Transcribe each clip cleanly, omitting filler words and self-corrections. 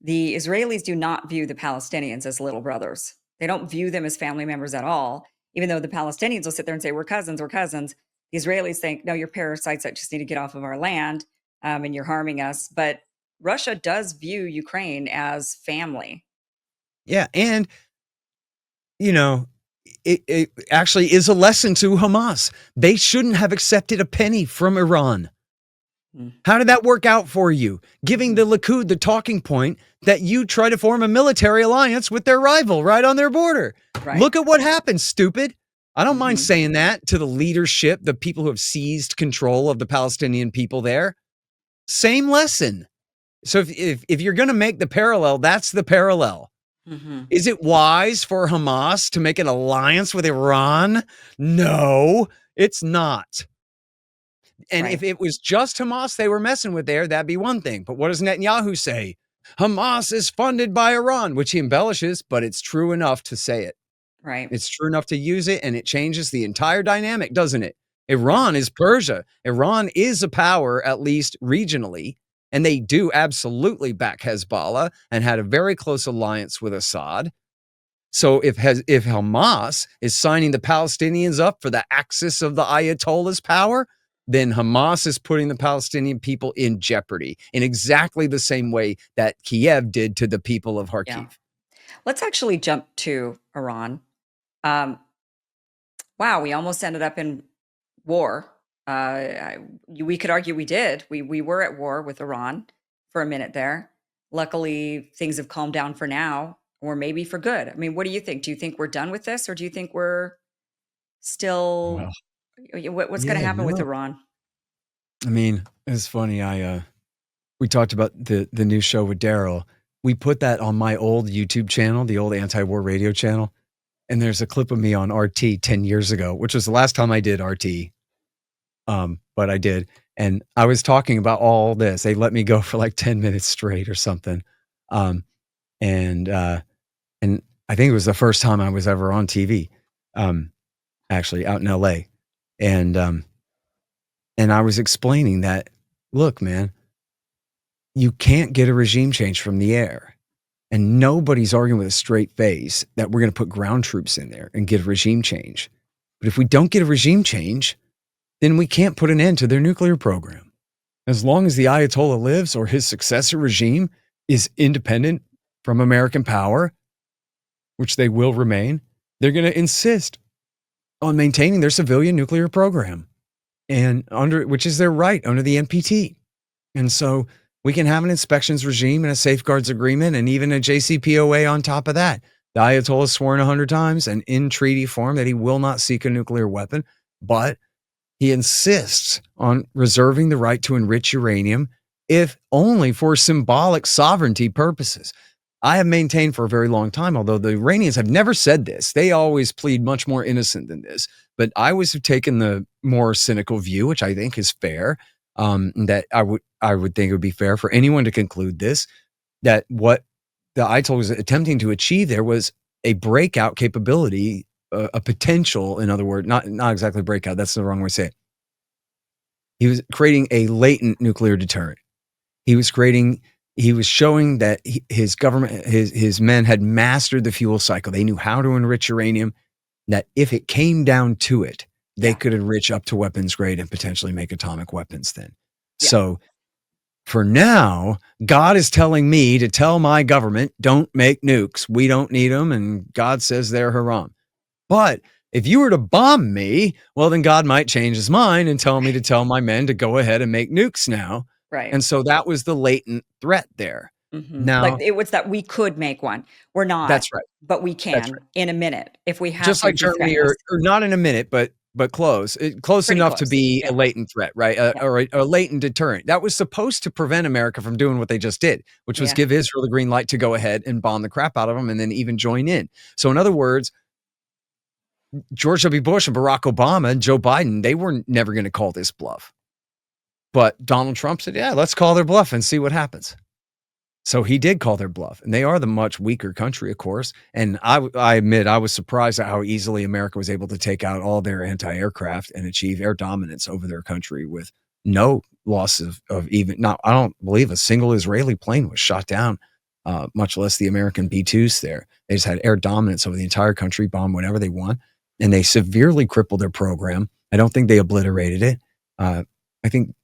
the Israelis do not view the Palestinians as little brothers. They don't view them as family members at all, even though the Palestinians will sit there and say, we're cousins, we're cousins. The Israelis think, no, you're parasites that just need to get off of our land, and you're harming us. But Russia does view Ukraine as family. Yeah. And, you know, it actually is a lesson to Hamas. They shouldn't have accepted a penny from Iran. How did that work out for you? Giving the Likud the talking point that you try to form a military alliance with their rival right on their border. Right. Look at what happened, stupid. I don't mind saying that to the leadership, the people who have seized control of the Palestinian people there. Same lesson. So if you're going to make the parallel, that's the parallel. Is it wise for Hamas to make an alliance with Iran? No, it's not. And if it was just Hamas they were messing with there, that'd be one thing. But what does Netanyahu say? Hamas is funded by Iran, which he embellishes, but it's true enough to say it. Right. It's true enough to use it, and it changes the entire dynamic, doesn't it? Iran is Persia. Iran is a power, at least regionally, and they do absolutely back Hezbollah and had a very close alliance with Assad. So if Hamas is signing the Palestinians up for the axis of the Ayatollah's power, then Hamas is putting the Palestinian people in jeopardy in exactly the same way that Kiev did to the people of Kharkiv. Yeah. Let's actually jump to Iran. Wow, we almost ended up in war. We could argue we did. We were at war with Iran for a minute there. Luckily, things have calmed down for now, or maybe for good. I mean, what do you think? Do you think we're done with this, or do you think we're still... What's going to happen with Iran? I mean, it's funny. We talked about the new show with Daryl. We put that on my old YouTube channel, the old anti-war radio channel. And there's a clip of me on RT 10 years ago, which was the last time I did RT. But I did. And I was talking about all this. They let me go for like 10 minutes straight or something. And I think it was the first time I was ever on TV, actually out in LA. And I was explaining that, look, man, you can't get a regime change from the air. And nobody's arguing with a straight face that we're going to put ground troops in there and get a regime change. But if we don't get a regime change, then we can't put an end to their nuclear program. As long as the Ayatollah lives or his successor regime is independent from American power, which they will remain, they're going to insist on maintaining their civilian nuclear program, and which is their right under the NPT. And so we can have an inspections regime and a safeguards agreement and even a JCPOA on top of that. The Ayatollah has sworn 100 times and in treaty form that he will not seek a nuclear weapon, but he insists on reserving the right to enrich uranium, if only for symbolic sovereignty purposes. I have maintained for a very long time, although the Iranians have never said this, they always plead much more innocent than this. But I always have taken the more cynical view, which I think is fair, that I would think it would be fair for anyone to conclude this, that what the Ayatollah was attempting to achieve there was a breakout capability, a potential, in other words, not exactly breakout, that's the wrong way to say it. He was creating a latent nuclear deterrent. He was showing that his government, his men had mastered the fuel cycle. They knew how to enrich uranium, that if it came down to it, they could enrich up to weapons grade and potentially make atomic weapons then. Yeah. So for now, God is telling me to tell my government, don't make nukes. We don't need them. And God says they're haram. But if you were to bomb me, well, then God might change his mind and tell me to tell my men to go ahead and make nukes now. Right. And so that was the latent threat there. Now, like it was that we could make one. We're not. That's right. But we can in a minute if we have just to. Like Germany, or not in a minute, but close. Close enough to be a latent threat, right? Or a latent deterrent. That was supposed to prevent America from doing what they just did, which was give Israel the green light to go ahead and bomb the crap out of them and then even join in. So in other words, George W. Bush and Barack Obama and Joe Biden, they were never going to call this bluff. But Donald Trump said, yeah, let's call their bluff and see what happens. So he did call their bluff, and they are the much weaker country, of course. And I admit, I was surprised at how easily America was able to take out all their anti-aircraft and achieve air dominance over their country with no loss of even, I don't believe a single Israeli plane was shot down much less the American B-2s there. They just had air dominance over the entire country, bomb whatever they want, and they severely crippled their program. I don't think they obliterated it. I think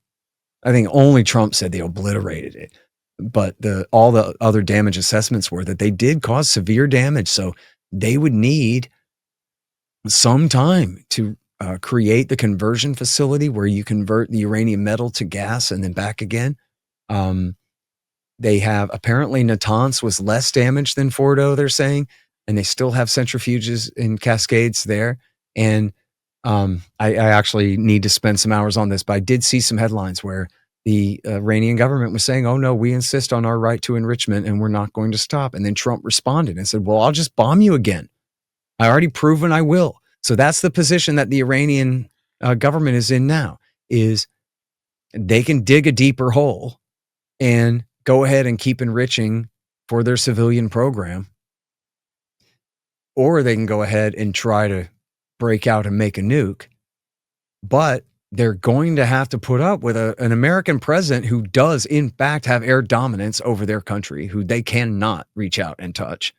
only Trump said they obliterated it, but all the other damage assessments were that they did cause severe damage. So they would need some time to create the conversion facility where you convert the uranium metal to gas and then back again. They have apparently Natanz was less damaged than Fordo, they're saying, and they still have centrifuges and cascades there. And I actually need to spend some hours on this, but I did see some headlines where the Iranian government was saying, oh no, we insist on our right to enrichment and we're not going to stop. And then Trump responded and said, well, I'll just bomb you again. I already proven I will. So that's the position that the Iranian government is in now, is they can dig a deeper hole and go ahead and keep enriching for their civilian program, or they can go ahead and try to break out and make a nuke. But they're going to have to put up with an American president who does, in fact, have air dominance over their country, who they cannot reach out and touch,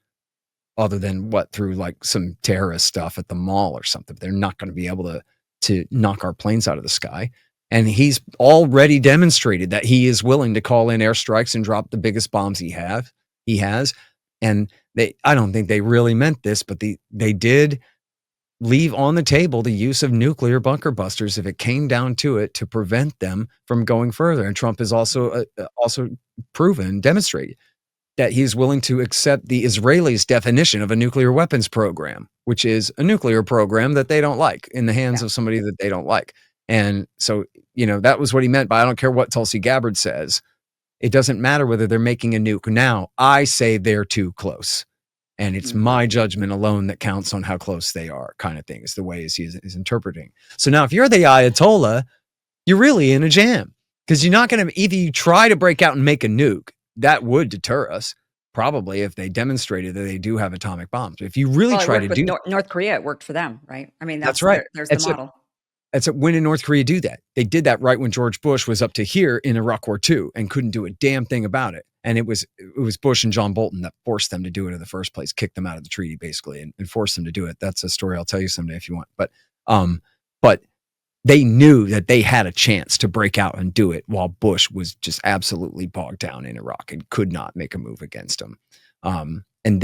other than through like some terrorist stuff at the mall or something. They're not going to be able to knock our planes out of the sky. And he's already demonstrated that he is willing to call in airstrikes and drop the biggest bombs he has. And I don't think they really meant this, but they did leave on the table the use of nuclear bunker busters if it came down to it, to prevent them from going further. And Trump has also demonstrated that he's willing to accept the Israelis' definition of a nuclear weapons program, which is a nuclear program that they don't like in the hands of somebody that they don't like. And so, that was what he meant by, I don't care what Tulsi Gabbard says. It doesn't matter whether they're making a nuke. Now, I say they're too close. And it's my judgment alone that counts on how close they are, kind of thing, is the way he's interpreting. So now if you're the Ayatollah, you're really in a jam, because you're not going to, either you try to break out and make a nuke, that would deter us, probably, if they demonstrated that they do have atomic bombs. If you really try to do North Korea, it worked for them, right? I mean, that's right. There's the model. When did North Korea do that? They did that right when George Bush was up to here in Iraq War II and couldn't do a damn thing about it. And it was Bush and John Bolton that forced them to do it in the first place, kicked them out of the treaty, basically, and forced them to do it. That's a story I'll tell you someday if you want. But they knew that they had a chance to break out and do it, while Bush was just absolutely bogged down in Iraq and could not make a move against them. And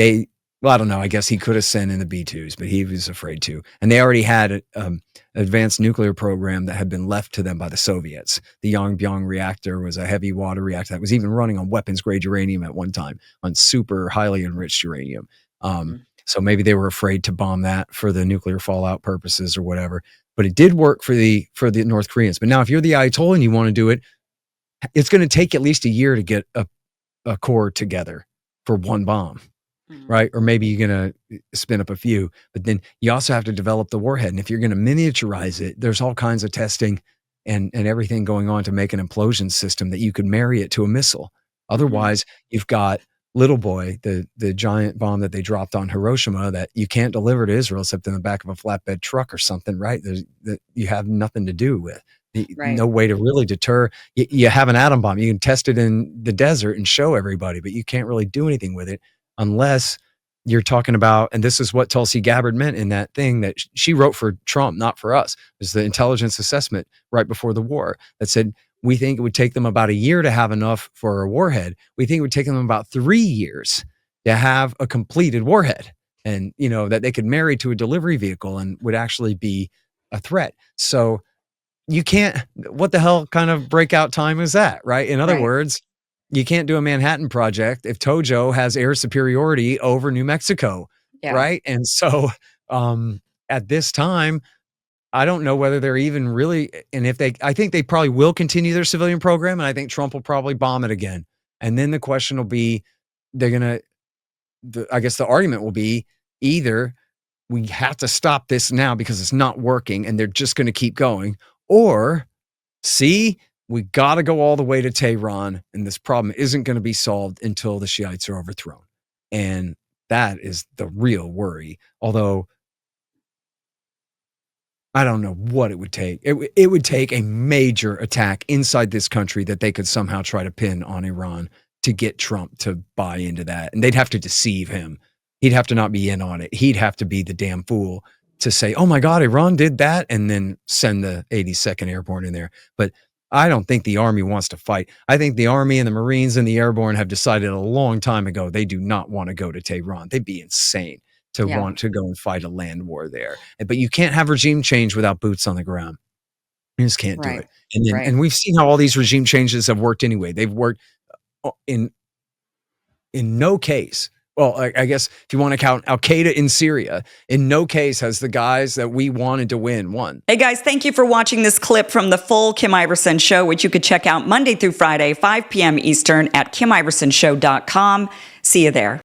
I don't know, I guess he could have sent in the B-2s, but he was afraid to. And they already had an advanced nuclear program that had been left to them by the Soviets. The Yongbyon reactor was a heavy water reactor that was even running on weapons-grade uranium at one time, on super highly enriched uranium. So maybe they were afraid to bomb that for the nuclear fallout purposes or whatever. But it did work for the North Koreans. But now if you're the Ayatollah and you want to do it, it's going to take at least a year to get a core together for one bomb. Right? Or maybe you're going to spin up a few, but then you also have to develop the warhead. And if you're going to miniaturize it, there's all kinds of testing and everything going on to make an implosion system that you could marry it to a missile. Otherwise, you've got Little Boy, the giant bomb that they dropped on Hiroshima that you can't deliver to Israel except in the back of a flatbed truck or something, right? That you have nothing to do with. No way to really deter. You have an atom bomb. You can test it in the desert and show everybody, but you can't really do anything with it unless you're talking about, and this is what Tulsi Gabbard meant in that thing that she wrote for Trump, not for us. It was the intelligence assessment right before the war that said, we think it would take them about a year to have enough for a warhead. We think it would take them about 3 years to have a completed warhead, and that they could marry to a delivery vehicle and would actually be a threat. So you can't, what the hell kind of breakout time is that, right? In other words, you can't do a Manhattan Project if Tojo has air superiority over New Mexico, right? And so at this time, I don't know whether they're even really, and I think they probably will continue their civilian program, and I think Trump will probably bomb it again. And then the question will be, I guess the argument will be, either we have to stop this now because it's not working and they're just going to keep going, or we got to go all the way to Tehran, and this problem isn't going to be solved until the Shiites are overthrown. And that is the real worry. Although I don't know what it would take. It would take a major attack inside this country that they could somehow try to pin on Iran to get Trump to buy into that. And they'd have to deceive him. He'd have to not be in on it. He'd have to be the damn fool to say, oh my God, Iran did that, and then send the 82nd Airborne in there. But I don't think the Army wants to fight. I think the Army and the Marines and the Airborne have decided a long time ago they do not want to go to Tehran. They'd be insane to want to go and fight a land war there. But you can't have regime change without boots on the ground. You just can't do it. And then, and we've seen how all these regime changes have worked anyway. They've worked in no case. Well, I guess if you want to count Al-Qaeda in Syria, in no case has the guys that we wanted to win won. Hey guys, thank you for watching this clip from the full Kim Iverson Show, which you could check out Monday through Friday, 5 p.m. Eastern at KimIversonShow.com. See you there.